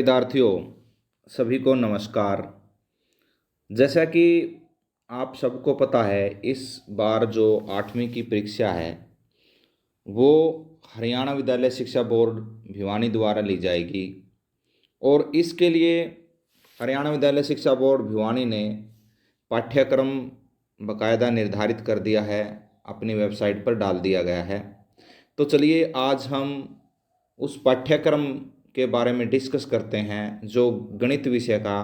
विद्यार्थियों सभी को नमस्कार। जैसा कि आप सबको पता है, इस बार जो 8वीं की परीक्षा है वो हरियाणा विद्यालय शिक्षा बोर्ड भिवानी द्वारा ली जाएगी। और इसके लिए हरियाणा विद्यालय शिक्षा बोर्ड भिवानी ने पाठ्यक्रम बकायदा निर्धारित कर दिया है, अपनी वेबसाइट पर डाल दिया गया है। तो चलिए आज हम उस पाठ्यक्रम के बारे में डिस्कस करते हैं जो गणित विषय का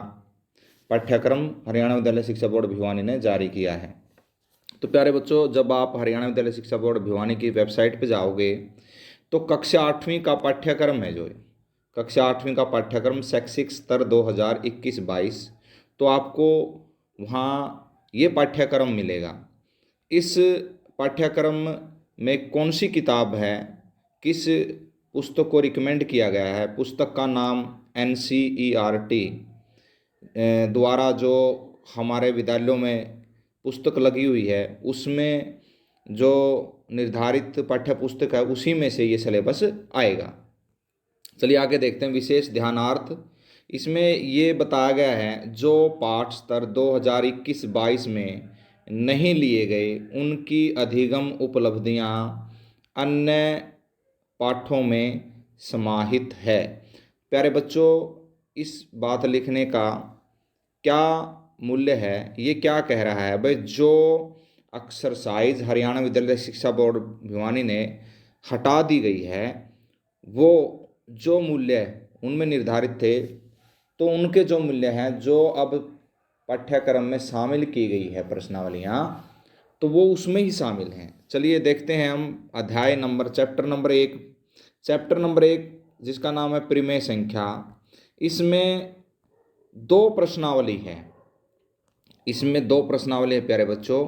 पाठ्यक्रम हरियाणा विद्यालय शिक्षा बोर्ड भिवानी ने जारी किया है। तो प्यारे बच्चों, जब आप हरियाणा विद्यालय शिक्षा बोर्ड भिवानी की वेबसाइट पर जाओगे तो कक्षा 8वीं का पाठ्यक्रम है, जो कक्षा 8वीं का पाठ्यक्रम शैक्षिक स्तर 2021-22, तो आपको वहाँ ये पाठ्यक्रम मिलेगा। इस पाठ्यक्रम में कौन सी किताब है, किस पुस्तक को रिकमेंड किया गया है, पुस्तक का नाम NCERT द्वारा जो हमारे विद्यालयों में पुस्तक लगी हुई है उसमें जो निर्धारित पाठ्य पुस्तक है उसी में से ये सिलेबस आएगा। चलिए आगे देखते हैं। विशेष ध्यानार्थ, इसमें ये बताया गया है जो पाठ स्तर 2021-22 में नहीं लिए गए उनकी अधिगम उपलब्धियां अन्य पाठों में समाहित है। प्यारे बच्चों, इस बात लिखने का क्या मूल्य है, ये क्या कह रहा है भाई? जो एक्सरसाइज हरियाणा विद्यालय शिक्षा बोर्ड भिवानी ने हटा दी गई है, वो जो मूल्य उनमें निर्धारित थे तो उनके जो मूल्य हैं जो अब पाठ्यक्रम में शामिल की गई है प्रश्नावलियाँ, तो वो उसमें ही शामिल हैं। चलिए देखते हैं हम अध्याय नंबर चैप्टर नंबर 1 जिसका नाम है परिमेय संख्या। इसमें दो प्रश्नावली है, प्यारे बच्चों,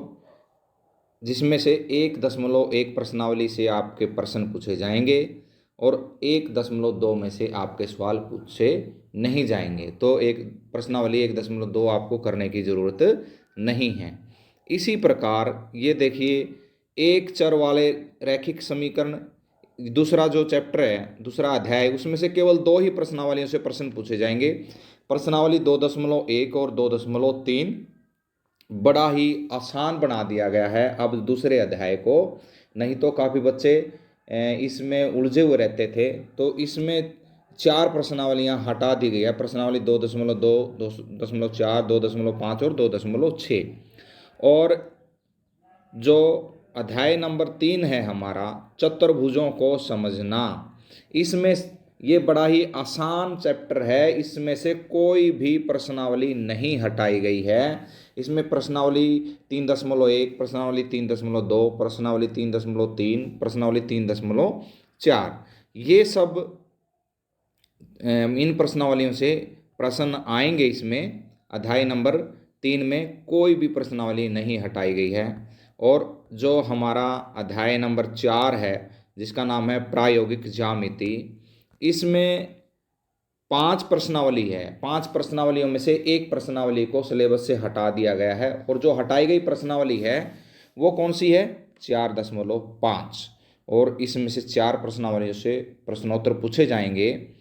जिसमें से 1.1 प्रश्नावली से आपके प्रश्न पूछे जाएंगे और 1.2 में से आपके सवाल पूछे नहीं जाएंगे। तो एक प्रश्नावली 1.2 आपको करने की ज़रूरत नहीं है। इसी प्रकार ये देखिए, एक चर वाले रैखिक समीकरण, दूसरा जो चैप्टर है, दूसरा अध्याय, उसमें से केवल 2 ही प्रश्नावलियों से प्रश्न पूछे जाएंगे। प्रश्नावली 2.1 और 2.3 बड़ा ही आसान बना दिया गया है अब दूसरे अध्याय को। नहीं तो काफ़ी बच्चे इसमें उलझे हुए रहते थे। तो इसमें 4 प्रश्नावलियाँ हटा दी गई है, प्रश्नावली 2.2, 2.4, 2.5 और 2.6। और जो अध्याय नंबर 3 है हमारा, चतुर्भुजों को समझना, इसमें ये बड़ा ही आसान चैप्टर है, इसमें से कोई भी प्रश्नावली नहीं हटाई गई है। इसमें प्रश्नावली 3.1, प्रश्नावली 3.2, प्रश्नावली 3.3, प्रश्नावली 3.4, ये सब इन प्रश्नावलियों से प्रश्न आएंगे। इसमें अध्याय नंबर 3 में कोई भी प्रश्नावली नहीं हटाई गई है। और जो हमारा अध्याय नंबर 4 है जिसका नाम है प्रायोगिक ज्यामिति, इसमें 5 प्रश्नावली है। 5 प्रश्नावलियों में से एक प्रश्नावली को सिलेबस से हटा दिया गया है। और जो हटाई गई प्रश्नावली है वो कौन सी है? 4.5। और इसमें से 4 प्रश्नावलियों से प्रश्नोत्तर पूछे जाएंगे।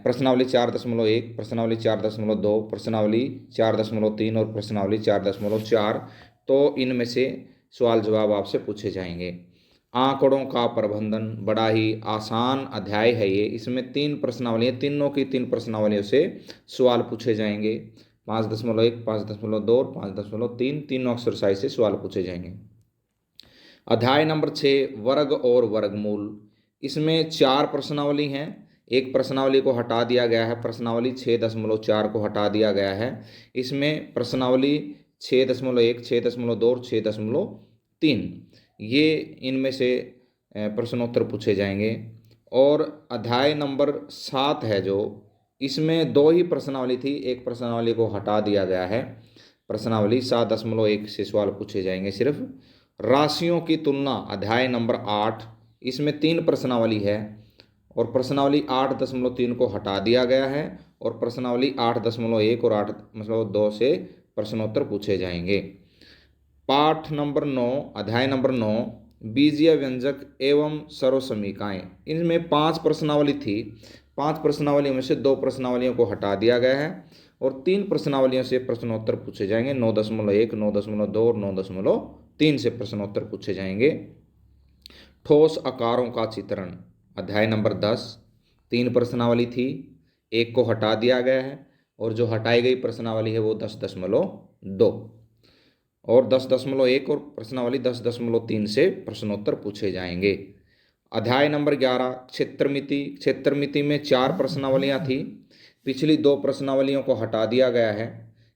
प्रश्नावली 4.1, प्रश्नावली 4.2, प्रश्नावली 4.3 और प्रश्नावली 4.4। तो इनमें से सवाल जवाब आपसे पूछे जाएंगे। आंकड़ों का प्रबंधन, बड़ा ही आसान अध्याय है ये। इसमें 3 प्रश्नावलियाँ, तीनों की 3 प्रश्नावलियों से सवाल पूछे जाएंगे। 5.1, 5.2 और 5.3, तीनों एक्सरसाइज से सवाल पूछे जाएंगे। अध्याय नंबर 6 वर्ग और वर्गमूल, इसमें 4 प्रश्नावली हैं। एक प्रश्नावली को हटा दिया गया है, प्रश्नावली 6.4 को हटा दिया गया है। इसमें प्रश्नावली 6.1, 6.2 और 6.3, ये इनमें से प्रश्नोत्तर पूछे जाएंगे। और अध्याय नंबर 7 है जो, इसमें 2 ही प्रश्नावली थी, एक प्रश्नावली को हटा दिया गया है। प्रश्नावली 7.1 से सवाल पूछे जाएंगे सिर्फ। राशियों की तुलना, अध्याय नंबर 8, इसमें 3 प्रश्नावली है और प्रश्नावली 8.3 को हटा दिया गया है। और प्रश्नावली 8.1 और 8.2 से प्रश्नोत्तर पूछे जाएंगे। पाठ नंबर 9, अध्याय नंबर 9 बीजीय व्यंजक एवं सर्वसमीकाएँ, इनमें 5 प्रश्नावली थी। 5 प्रश्नावलियों में से 2 प्रश्नावलियों को हटा दिया गया है और 3 प्रश्नावलियों से प्रश्नोत्तर पूछे जाएंगे। 9.1, 9.2 और 9.3 से प्रश्नोत्तर पूछे जाएंगे। ठोस आकारों का चित्रण, अध्याय नंबर 10। 3 प्रश्नावली थी, एक को हटा दिया गया है और जो हटाई गई प्रश्नावली है वो 10.2 और 10.1 और प्रश्नावली 10.3 से प्रश्नोत्तर पूछे जाएंगे। अध्याय नंबर 11 क्षेत्रमिति। क्षेत्रमिति में 4 प्रश्नावलियां थी, पिछली 2 प्रश्नावलियों को हटा दिया गया है,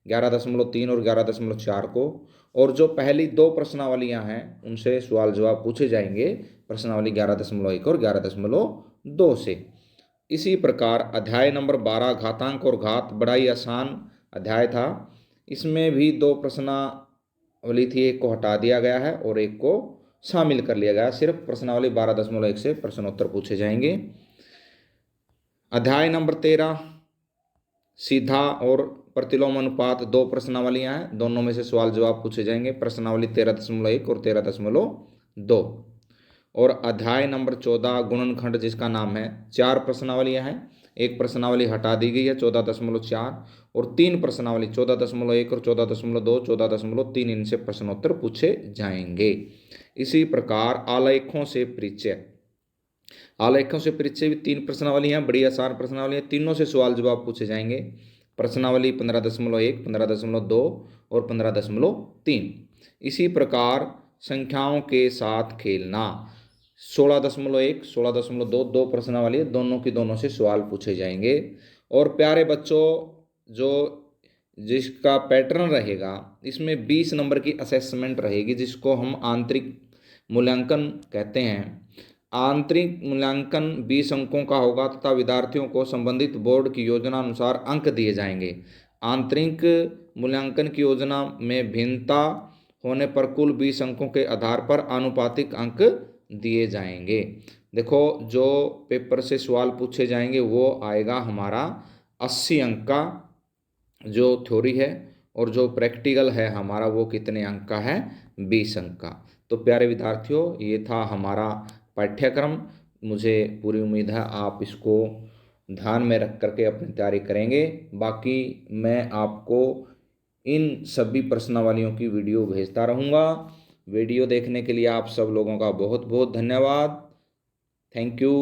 11.3 और 11.4 को, और जो पहली 2 प्रश्नावलियां हैं उनसे सवाल जवाब पूछे जाएंगे, प्रश्नावली 11.1 और 11.2 से। इसी प्रकार अध्याय नंबर 12 घातांक और घात, बड़ा ही आसान अध्याय था। इसमें भी 2 प्रश्नावली थी, एक को हटा दिया गया है और एक को शामिल कर लिया गया। सिर्फ प्रश्नावली 12.1 से प्रश्नोत्तर पूछे जाएंगे। अध्याय नंबर 13 सीधा और प्रतिलोम अनुपात, 2 प्रश्नावलियां हैं, दोनों में से सवाल जवाब पूछे जाएंगे, प्रश्नावली 13.1 और 13.2। और अध्याय नंबर 14 गुणनखंड, जिसका नाम है, 4 प्रश्नावलियां हैं, एक प्रश्नावली हटा दी गई है 14.4 और 3 प्रश्नावली 14.1 और 14.2, 14.3 इनसे प्रश्नोत्तर पूछे जाएंगे। इसी प्रकार आलेखों से परिचय, आलेखों से परिचय भी 3 प्रश्नावली हैं, बड़ी आसान प्रश्नावली है, तीनों से सवाल जवाब पूछे जाएंगे, प्रश्नावली 15.1, 15.2 और 15.3। इसी प्रकार संख्याओं के साथ खेलना, 16.1, 16.2, 2 प्रश्नावली है, दोनों की दोनों से सवाल पूछे जाएंगे। और प्यारे बच्चों, जो जिसका पैटर्न रहेगा, इसमें 20 नंबर की असेसमेंट रहेगी, जिसको हम आंतरिक मूल्यांकन कहते हैं। आंतरिक मूल्यांकन 20 अंकों का होगा तथा विद्यार्थियों को संबंधित बोर्ड की योजना अनुसार अंक दिए जाएंगे। आंतरिक मूल्यांकन की योजना में भिन्नता होने पर कुल 20 अंकों के आधार पर आनुपातिक अंक दिए जाएंगे। देखो, जो पेपर से सवाल पूछे जाएंगे वो आएगा हमारा 80 अंक का जो थ्योरी है, और जो प्रैक्टिकल है हमारा वो कितने अंक का है, 20 अंक का। तो प्यारे विद्यार्थियों, ये था हमारा पाठ्यक्रम। मुझे पूरी उम्मीद है आप इसको ध्यान में रख करके अपनी तैयारी करेंगे। बाकी मैं आपको इन सभी प्रश्नावलियों की वीडियो भेजता रहूँगा। वीडियो देखने के लिए आप सब लोगों का बहुत बहुत धन्यवाद। Thank you.